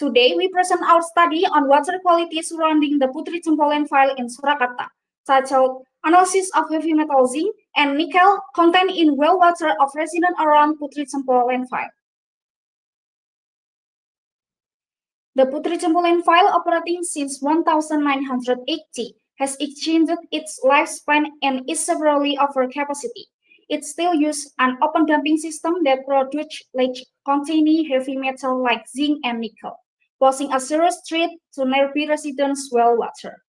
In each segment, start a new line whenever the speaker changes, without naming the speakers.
Today, we present our study on water quality surrounding the Putri Cempolen file in Surakarta, titled Analysis of Heavy Metal Zinc and Nickel Content in Well Water of Residents Around Putri Cempolen file. The Putri Cempolen file, operating since 1980, has extended its lifespan and is severely over capacity. It still uses an open dumping system that produces leach containing heavy metal like zinc and nickel, posing a serious threat to nearby residents' well water.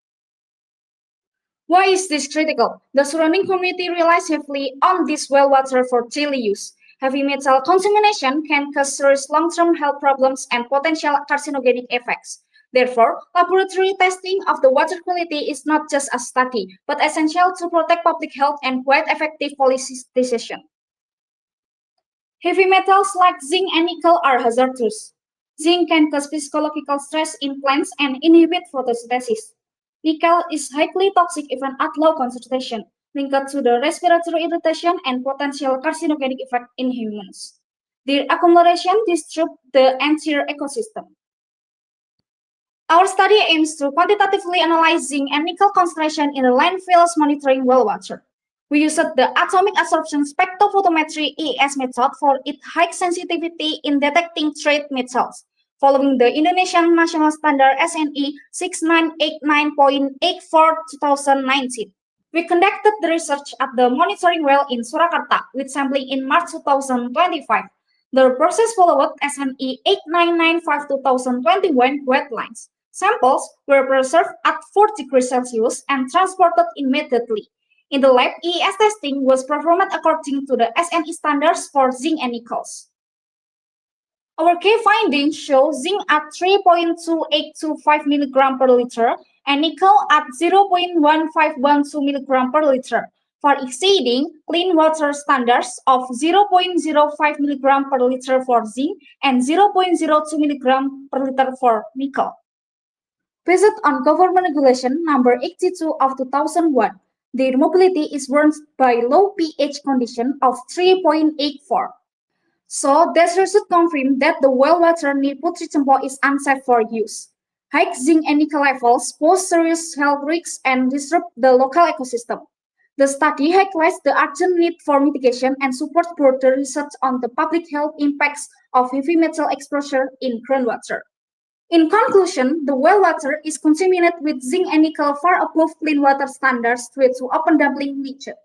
Why is this critical? The surrounding community relies heavily on this well water for daily use. Heavy metal contamination can cause serious long-term health problems and potential carcinogenic effects. Therefore, laboratory testing of the water quality is not just a study, but essential to protect public health and quite effective policy decision. Heavy metals like zinc and nickel are hazardous. Zinc can cause physiological stress in plants and inhibit photosynthesis. Nickel is highly toxic even at low concentration, linked to the respiratory irritation and potential carcinogenic effect in humans. Their accumulation disrupts the entire ecosystem. Our study aims to quantitatively analyze zinc and nickel concentration in the landfills monitoring well water. We used the atomic absorption spectrophotometry (AS) method for its high sensitivity in detecting trace metals, following the Indonesian National Standard SNE 6989.84 2019. We conducted the research at the monitoring well in Surakarta with sampling in March 2025. The process followed SNE 8995 2021 guidelines. Samples were preserved at 4 degrees Celsius and transported immediately. In the lab, EES testing was performed according to the SNE standards for zinc and nickels. Our key findings show zinc at 3.2825 mg per liter and nickel at 0.1512 mg per liter, far exceeding clean water standards of 0.05 mg per liter for zinc and 0.02 mg per liter for nickel. Based on Government Regulation Number 82 of 2001, their mobility is warranted by low pH condition of 3.84. So, this result confirms that the well water near Putri Cempo is unsafe for use. High zinc and nickel levels pose serious health risks and disrupt the local ecosystem. The study highlights the urgent need for mitigation and supports further research on the public health impacts of heavy metal exposure in groundwater. In conclusion, the well water is contaminated with zinc and nickel far above clean water standards due to open dumping nature.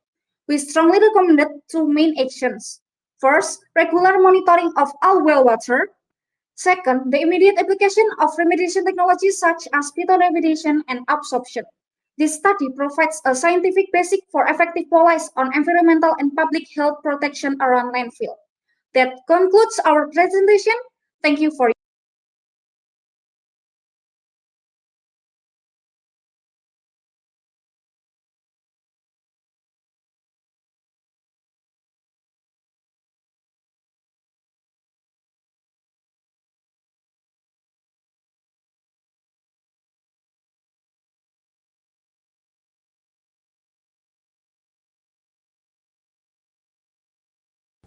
We strongly recommend two main actions. First, regular monitoring of all well water. Second, the immediate application of remediation technologies such as phytoremediation and absorption. This study provides a scientific basis for effective policies on environmental and public health protection around landfill. That concludes our presentation. Thank you for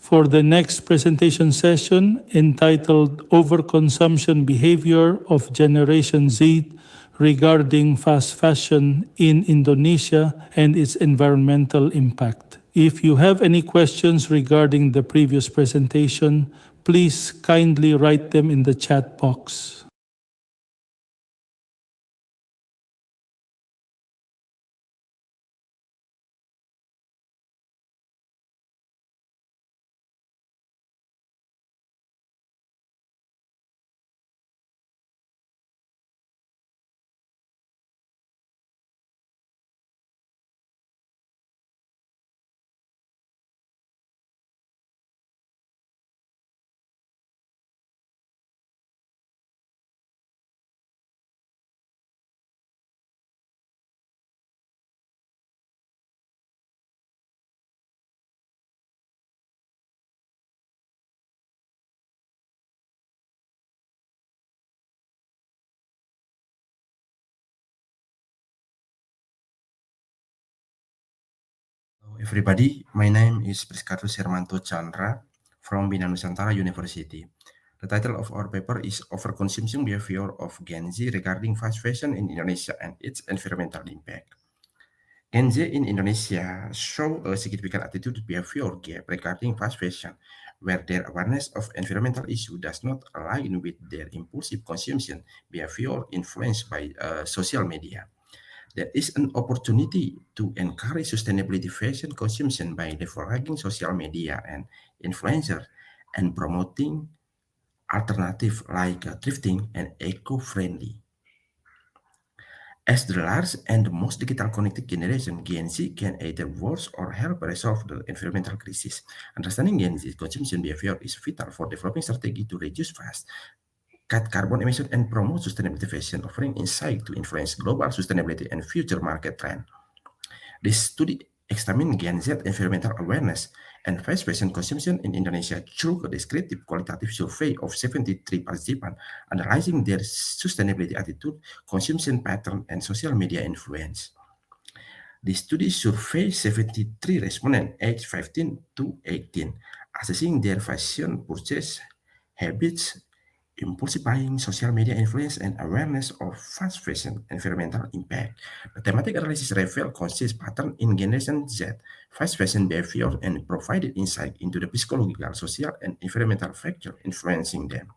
For the next presentation session entitled Overconsumption Behavior of Generation Z regarding fast fashion in Indonesia and its environmental impact. If you have any questions regarding the previous presentation, please kindly write them in the chat box.
Hello everybody, my name is Priskatus Hermanto Chandra from Bina Nusantara University. The title of our paper is Overconsumption Behavior of Gen Z Regarding Fast Fashion in Indonesia and its Environmental Impact. Gen Z in Indonesia show a significant attitude behavior gap regarding fast fashion, where their awareness of environmental issues does not align with their impulsive consumption behavior influenced by social media. There is an opportunity to encourage sustainability fashion consumption by leveraging social media and influencers and promoting alternative like thrifting and eco-friendly. As the largest and the most digital connected generation, Gen Z can either worse or help resolve the environmental crisis. Understanding Gen Z's consumption behavior is vital for developing strategy to reduce fast, cut carbon emission, and promote sustainability fashion, offering insight to influence global sustainability and future market trends. This study examined Gen Z environmental awareness and fast fashion consumption in Indonesia through a descriptive qualitative survey of 73 participants, analyzing their sustainability attitude, consumption pattern, and social media influence. The study surveyed 73 respondents aged 15 to 18, assessing their fashion purchase habits, impulsive buying, social media influence, and awareness of fast fashion environmental impact. The thematic analysis revealed consistent pattern in Generation Z fast fashion behavior and provided insight into the psychological, social, and environmental factors influencing them.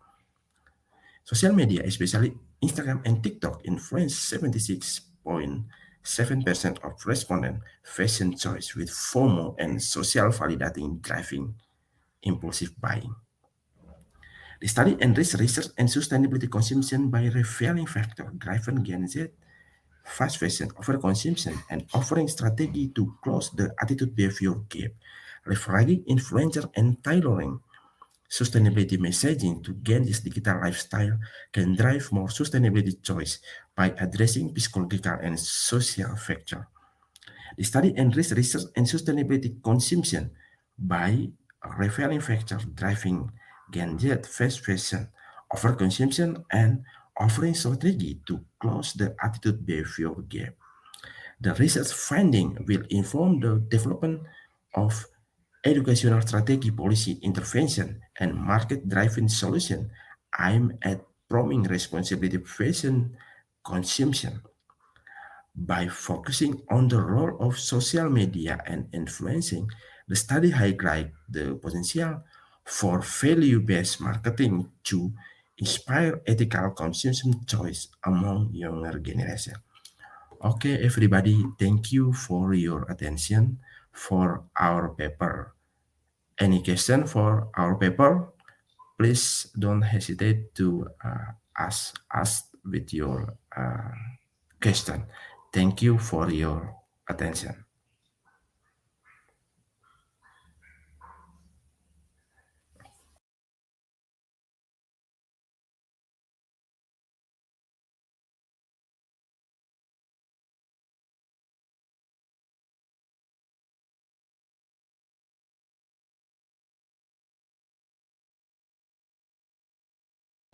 Social media, especially Instagram and TikTok, influence 76.7% of respondent fashion choice with FOMO and social validating driving impulsive buying. The study enriched research and sustainability consumption by revealing factors driving Gen Z fast fashion overconsumption and offering strategy to close the attitude behavior gap, leveraging influencer and tailoring sustainability messaging to Gen Z's digital lifestyle can drive more sustainability choice by addressing psychological and social factors. The study enriched research and sustainability consumption by revealing factors driving Gen Z fast fashion, overconsumption, and offering strategy to close the attitude behavior gap. The research finding will inform the development of educational strategy, policy intervention, and market-driven solution aimed at promoting responsibility fashion consumption. By focusing on the role of social media and influencing, the study highlights the potential for value-based marketing to inspire ethical consumption choice among younger generation. Okay, everybody, thank you for your attention for our paper. Any question for our paper? Please don't hesitate to ask us with your question. Thank you for your attention.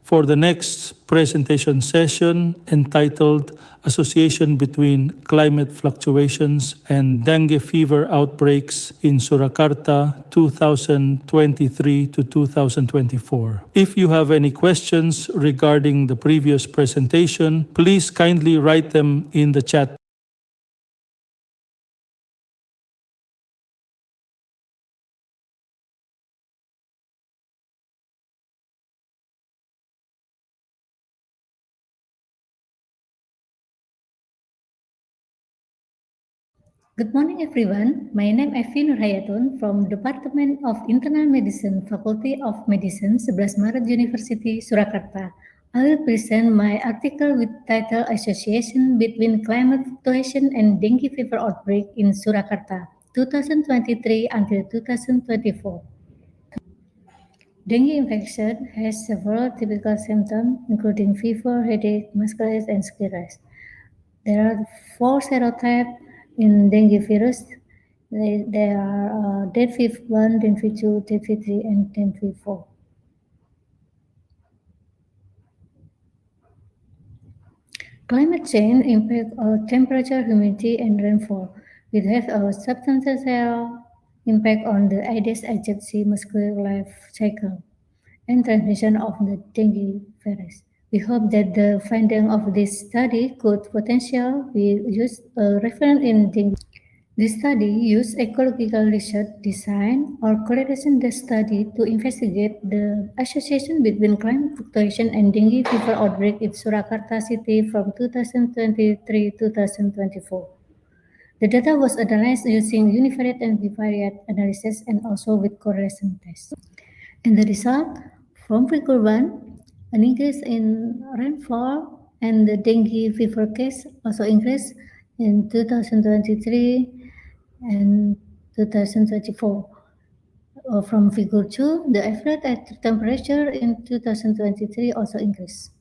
For the next presentation session entitled Association Between Climate Fluctuations and Dengue Fever Outbreaks in Surakarta 2023 to 2024. If you have any questions regarding the previous presentation, please kindly write them in the chat.
Good morning, everyone. My name is Evi Nurhayatun from Department of Internal Medicine, Faculty of Medicine, 11 Maret University, Surakarta. I will present my article with title Association Between Climate Fluctuation and Dengue Fever Outbreak in Surakarta, 2023 until 2024. Dengue infection has several typical symptoms, including fever, headache, muscle and skin rash. There are four serotypes in dengue virus. They are DV1, DV2, DV3, and DV4. Climate change impacts temperature, humidity, and rainfall. It has a substantial impact on the Aedes aegypti mosquito life cycle. and transmission of the dengue virus. We hope that the finding of this study could potentially be used a reference in dengue. The study used ecological research design or correlation the study to investigate the association between climate fluctuation and dengue fever outbreak in Surakarta city from 2023-2024. The data was analyzed using univariate and bivariate analysis and also with correlation tests. And the result from figure 1, an increase in rainfall and the dengue fever case also increased in 2023 and 2024. From figure 2, the average temperature in 2023 also increased.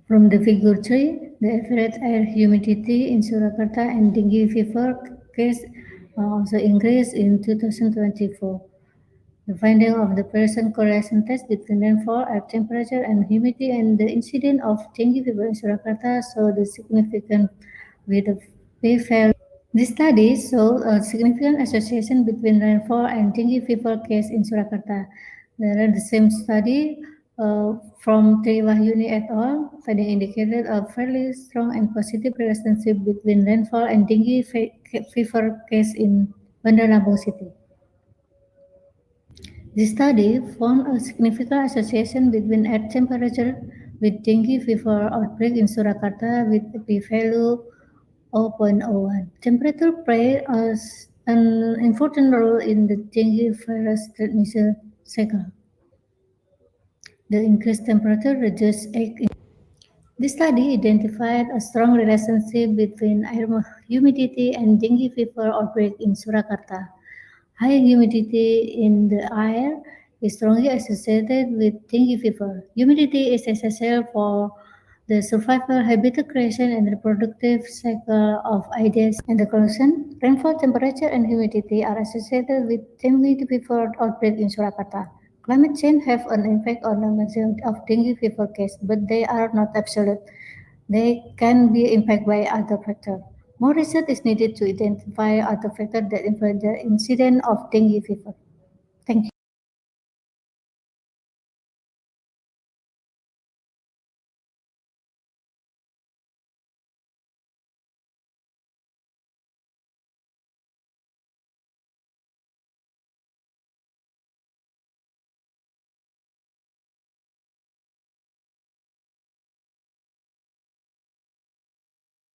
From the figure 3, the average air humidity in Surakarta and dengue fever case also increased in 2024. The finding of the person correlation test between rainfall, air temperature, and humidity and the incidence of dengue fever in Surakarta showed the significant with a p-value. This study showed a significant association between rainfall and dengue fever case in Surakarta. There are the same study from Triwahyuni et al. Finding indicated a fairly strong and positive relationship between rainfall and dengue fever case in Bandar Lampung City. The study found a significant association between air temperature with dengue fever outbreak in Surakarta with a p-value 0.01. Temperature plays an important role in the dengue virus transmission cycle. The increased temperature reduces egg. The study identified a strong relationship between air humidity and dengue fever outbreak in Surakarta. High humidity in the air is strongly associated with dengue fever. Humidity is essential for the survival, habitat creation, and reproductive cycle of Aedes. And the conclusion, rainfall temperature and humidity are associated with dengue fever outbreak in Surakarta. Climate change have an impact on the majority of dengue fever cases, but they are not absolute. They can be impacted by other factors. More research is needed to identify other factors that influence the incidence of dengue fever. Thank you.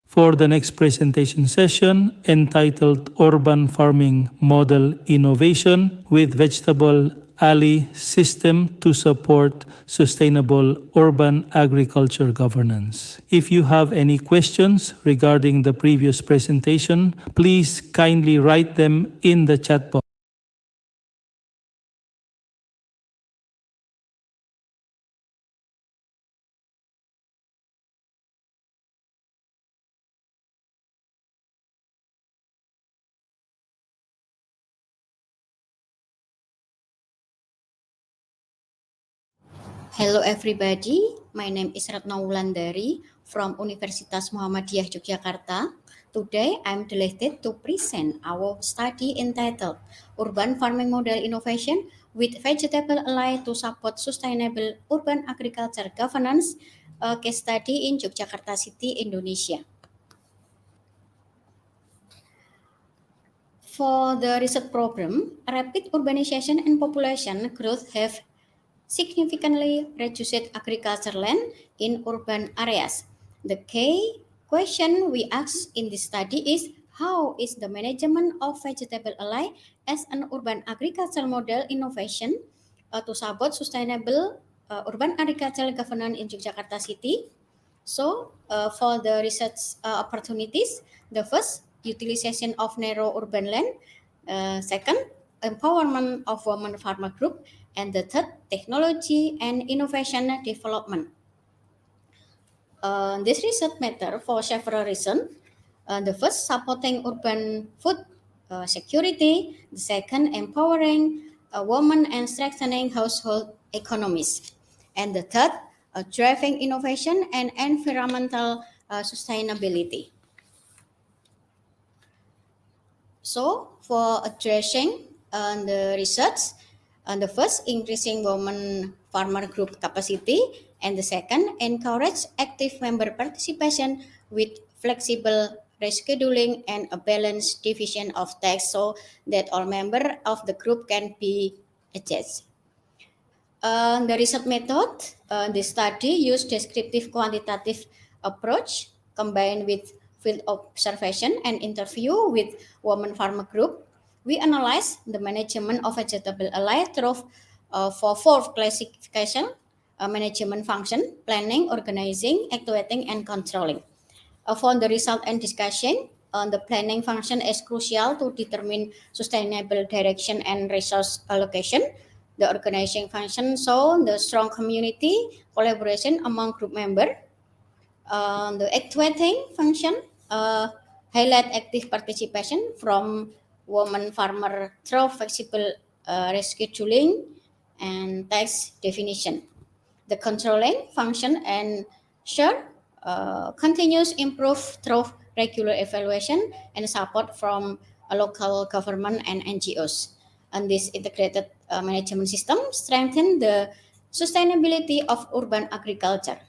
For the next presentation session entitled Urban Farming Model Innovation with Vegetable Alley System to Support Sustainable Urban Agriculture Governance. If you have any questions regarding the previous presentation, please kindly write them in the chat box.
Hello everybody, my name is Ratna Wulandari from Universitas Muhammadiyah Yogyakarta. Today I'm delighted to present our study entitled Urban Farming Model Innovation with Vegetable Ally to Support Sustainable Urban Agriculture Governance, a case study in Yogyakarta City, Indonesia. For the research program, rapid urbanization and population growth have significantly reduced agriculture land in urban areas. The key question we ask in this study is how is the management of vegetable ally as an urban agriculture model innovation to support sustainable urban agricultural governance in Yogyakarta City. So, for the research opportunities, the first, utilization of narrow urban land. Second, empowerment of women farmer group. And the third, technology and innovation development. This research matter for several reasons. The first, supporting urban food security. The second, empowering women and strengthening household economies. And the third, driving innovation and environmental sustainability. So, for addressing the research, The first, increasing women farmer group capacity, and the second, encourage active member participation with flexible rescheduling and a balanced division of tasks so that all members of the group can be adjusted. The research method, the study used descriptive quantitative approach combined with field observation and interview with women farmer group. We analyzed the management of vegetable allied through for four classification, management function, planning, organizing, actuating, and controlling. For the result and discussion, the planning function is crucial to determine sustainable direction and resource allocation. The organizing function shows the strong community collaboration among group members. The actuating function highlight active participation from women farmer through flexible rescheduling and task definition. The controlling function ensure continuous improve through regular evaluation and support from a local government and NGOs. And this integrated management system strengthen the sustainability of urban agriculture.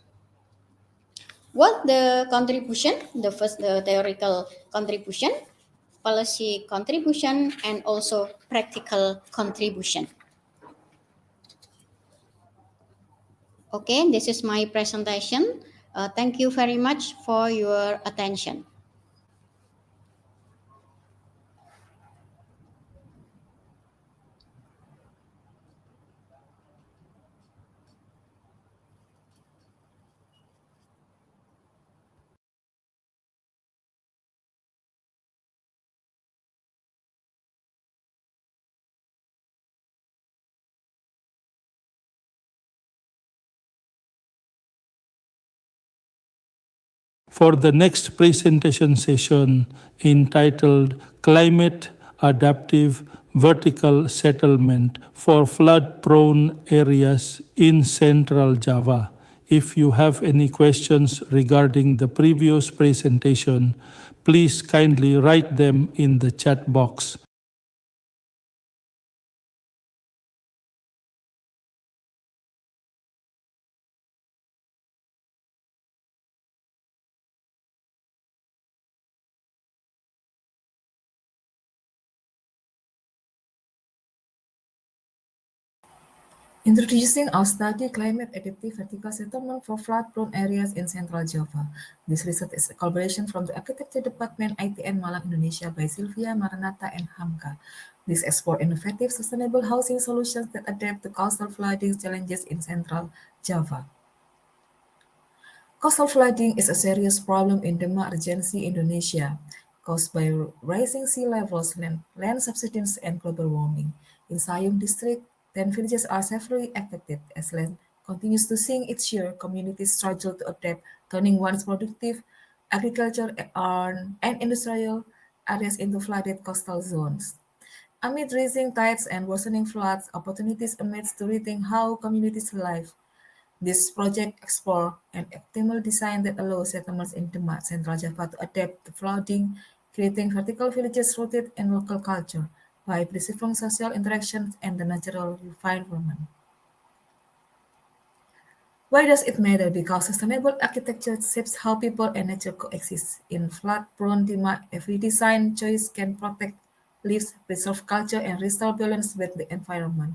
What the contribution? The first, the theoretical contribution, policy contribution, and also practical contribution. Okay, this is my presentation. Thank you very much for your attention.
For the next presentation session entitled Climate Adaptive Vertical Settlement for Flood-Prone Areas in Central Java. If you have any questions regarding the previous presentation, please kindly write them in the chat box.
Introducing our study Climate Adaptive Vertical Settlement for Flood-Prone Areas in Central Java. This research is a collaboration from the Architecture Department ITN Malang, Indonesia by Sylvia, Maranatha, and Hamka. This explore innovative, sustainable housing solutions that adapt to coastal flooding challenges in Central Java. Coastal flooding is a serious problem in Demak Regency, Indonesia, caused by rising sea levels, land subsidence, and global warming. In Sayung district, 10 villages are severely affected as land continues to sink each year. Communities struggle to adapt, turning once productive agriculture and industrial areas into flooded coastal zones. Amid rising tides and worsening floods, opportunities emerge to rethink how communities live. This project explores an optimal design that allows settlements in Demak, Central Java to adapt to flooding, creating vertical villages rooted in local culture by preserving social interactions and the natural environment. Why does it matter? Because sustainable architecture shapes how people and nature coexist. In flood-prone Demak, every design choice can protect lives, preserve culture, and restore balance with the environment.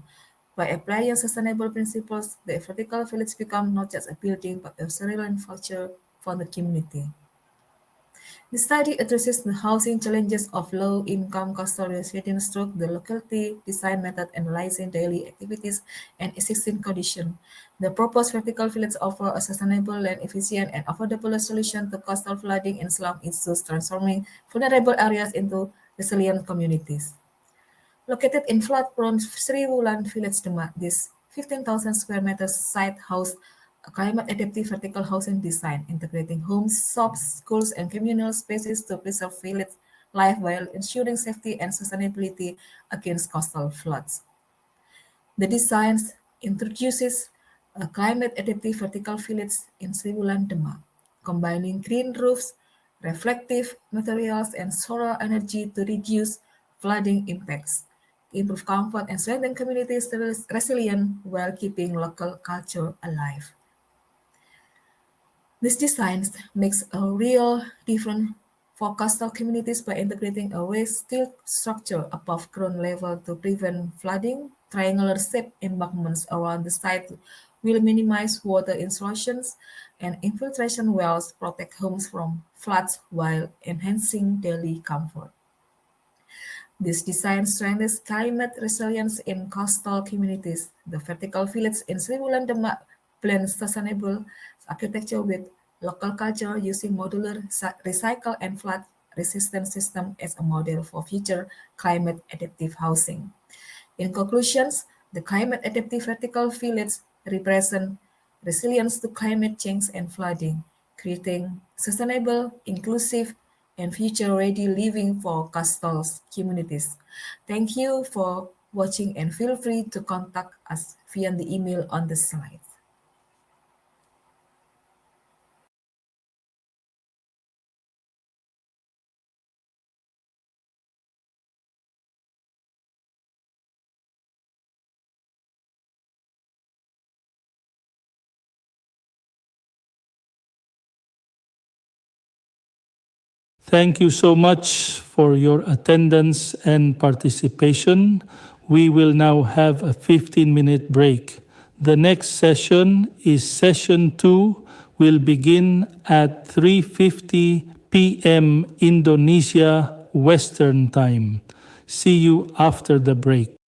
By applying sustainable principles, the vertical village becomes not just a building but a resilient future for the community. The study addresses the housing challenges of low-income coastal residents through the locality design method, analyzing daily activities and existing conditions. The proposed vertical village offers a sustainable, land-efficient, and affordable solution to coastal flooding and slum issues, transforming vulnerable areas into resilient communities. Located in flood-prone Sri Wulan village Demak, this 15,000 square meters site housed a climate-adaptive vertical housing design, integrating homes, shops, schools, and communal spaces to preserve village life while ensuring safety and sustainability against coastal floods. The design introduces a climate-adaptive vertical village in Sri Wulan Demak, combining green roofs, reflective materials, and solar energy to reduce flooding impacts. improve comfort, and strengthen communities' resilience while keeping local culture alive. This design makes a real difference for coastal communities by integrating a waste still structure above ground level to prevent flooding. Triangular shaped embankments around the site will minimize water intrusions, and infiltration wells protect homes from floods while enhancing daily comfort. This design strengthens climate resilience in coastal communities. The vertical village in Sri Wulan Demak blends sustainable architecture with local culture using modular, recycle, and flood-resistant systems as a model for future climate-adaptive housing. In conclusions, the climate adaptive vertical village represent resilience to climate change and flooding, creating sustainable, inclusive, and future-ready living for coastal communities. Thank you for watching and feel free to contact us via the email on the slide.
Thank you so much for your attendance and participation. We will now have a 15-minute break. The next session is session 2, will begin at 3:50 p.m. Indonesia Western Time. See you after the break.